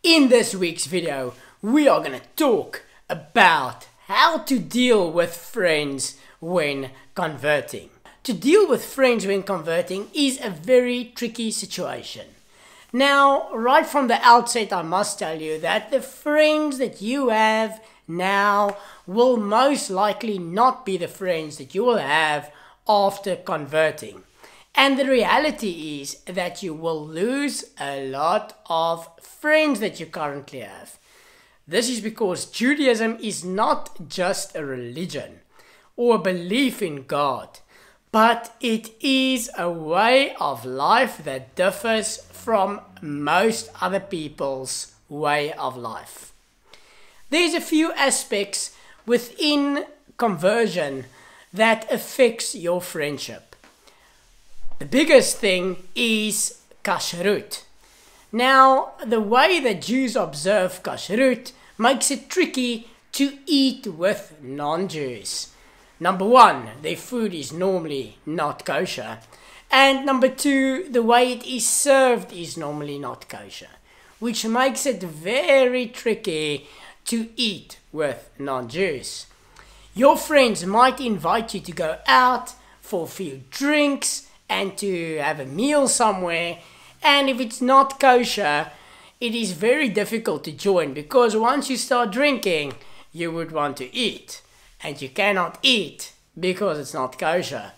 In this week's video, we are going to talk about how to deal with friends when converting. To deal with friends when converting is a very tricky situation. Now, right from the outset, I must tell you that the friends that you have now will most likely not be the friends that you will have after converting. And the reality is that you will lose a lot of friends that you currently have. This is because Judaism is not just a religion or a belief in God, but it is a way of life that differs from most other people's way of life. There's a few aspects within conversion that affects your friendship. The biggest thing is kashrut. Now, the way that Jews observe kashrut makes it tricky to eat with non-Jews. Number one, their food is normally not kosher. And number two, the way it is served is normally not kosher, which makes it very tricky to eat with non-Jews. Your friends might invite you to go out for a few drinks and to have a meal somewhere, and if it's not kosher, it is very difficult to join, because once you start drinking, you would want to eat, and you cannot eat because it's not kosher.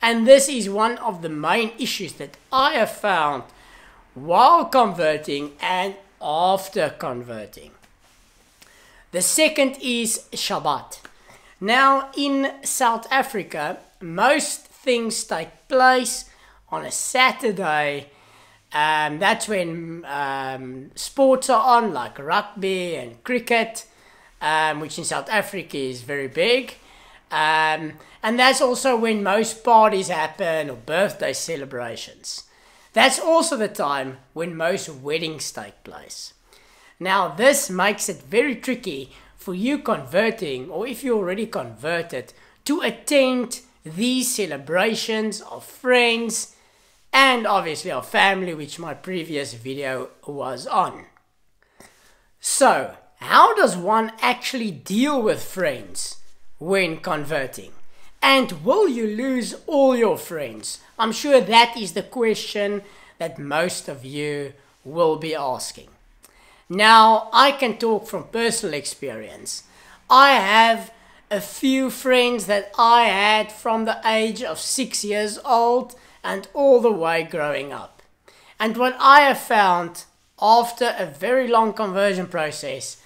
And this is one of the main issues that I have found while converting and after converting. The second is Shabbat. Now, in South Africa, most things take place on a Saturday. That's when sports are on, like rugby and cricket, which in South Africa is very big. And that's also when most parties happen, or birthday celebrations. That's also the time when most weddings take place. Now, this makes it very tricky for you converting, or if you already converted, to attend these celebrations of friends and obviously of family, which my previous video was on. So, how does one actually deal with friends when converting? And will you lose all your friends? I'm sure that is the question that most of you will be asking. Now, I can talk from personal experience. I have a few friends that I had from the age of 6 years old and all the way growing up. And what I have found after a very long conversion process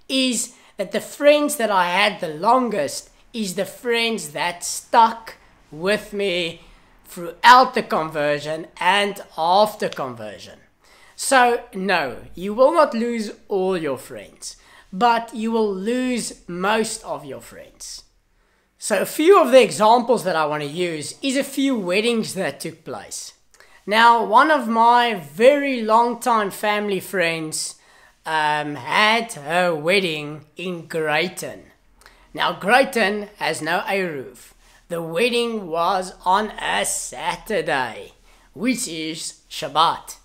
is that the friends that I had the longest is the friends that stuck with me throughout the conversion and after conversion. So no, you will not lose all your friends, but you will lose most of your friends. So a few of the examples that I want to use is a few weddings that took place. Now, one of my very long time family friends had her wedding in Greyton. Now, Greyton has no Eruv. The wedding was on a Saturday, which is Shabbat.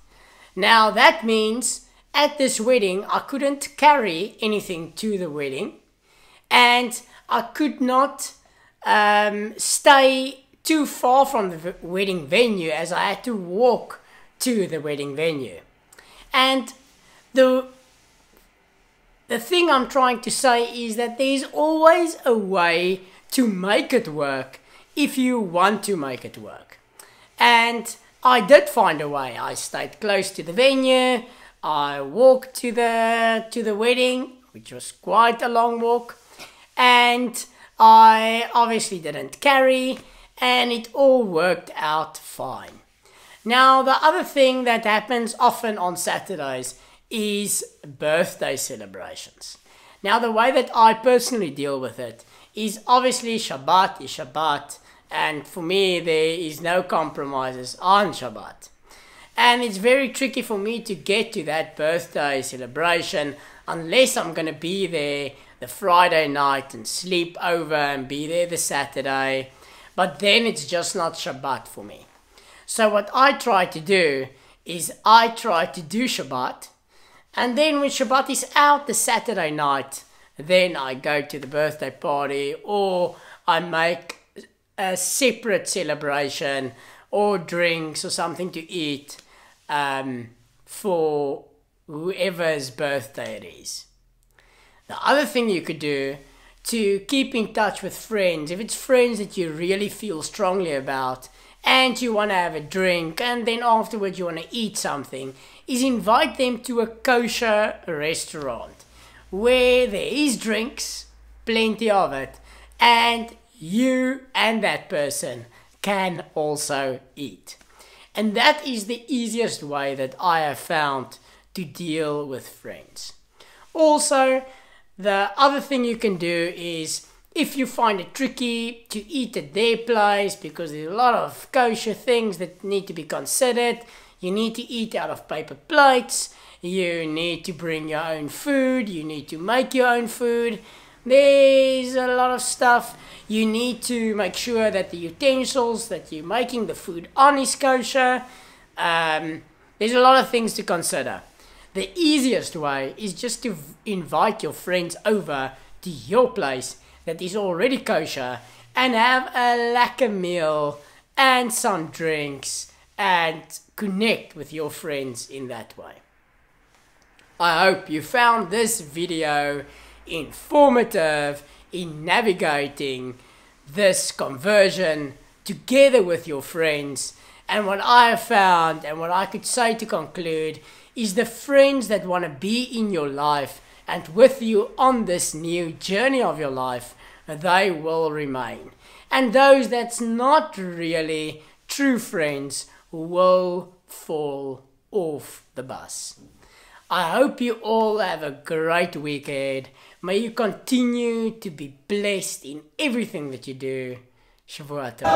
Now, that means at this wedding, I couldn't carry anything to the wedding, and I could not stay too far from the wedding venue, as I had to walk to the wedding venue. And the thing I'm trying to say is that there's always a way to make it work if you want to make it work. And I did find a way. I stayed close to the venue. I walked to the wedding, which was quite a long walk, and I obviously didn't carry, and it all worked out fine. Now, the other thing that happens often on Saturdays is birthday celebrations. Now, the way that I personally deal with it is obviously Shabbat is Shabbat, and for me there is no compromises on Shabbat. And it's very tricky for me to get to that birthday celebration unless I'm going to be there the Friday night and sleep over and be there the Saturday. But then it's just not Shabbat for me. So what I try to do is I try to do Shabbat And then when Shabbat is out, the Saturday night, then I go to the birthday party, or I make a separate celebration or drinks or something to eat for whoever's birthday it is. The other thing you could do to keep in touch with friends, if it's friends that you really feel strongly about and you want to have a drink and then afterwards you want to eat something, is invite them to a kosher restaurant where there is drinks, plenty of it, and you and that person can also eat. And that is the easiest way that I have found to deal with friends. Also, the other thing you can do is, if you find it tricky to eat at their place because there's a lot of kosher things that need to be considered, you need to eat out of paper plates, you need to bring your own food, you need to make your own food, there's a lot of stuff. You need to make sure that the utensils that you're making the food on is kosher. There's a lot of things to consider. The easiest way is just to invite your friends over to your place that is already kosher and have a lekker meal and some drinks and connect with your friends in that way. I hope you found this video informative in navigating this conversion together with your friends. And what I have found and what I could say to conclude is the friends that want to be in your life and with you on this new journey of your life, they will remain. And those that's not really true friends will fall off the bus. I hope you all have a great week ahead. May you continue to be blessed in everything that you do. Shavua Tov.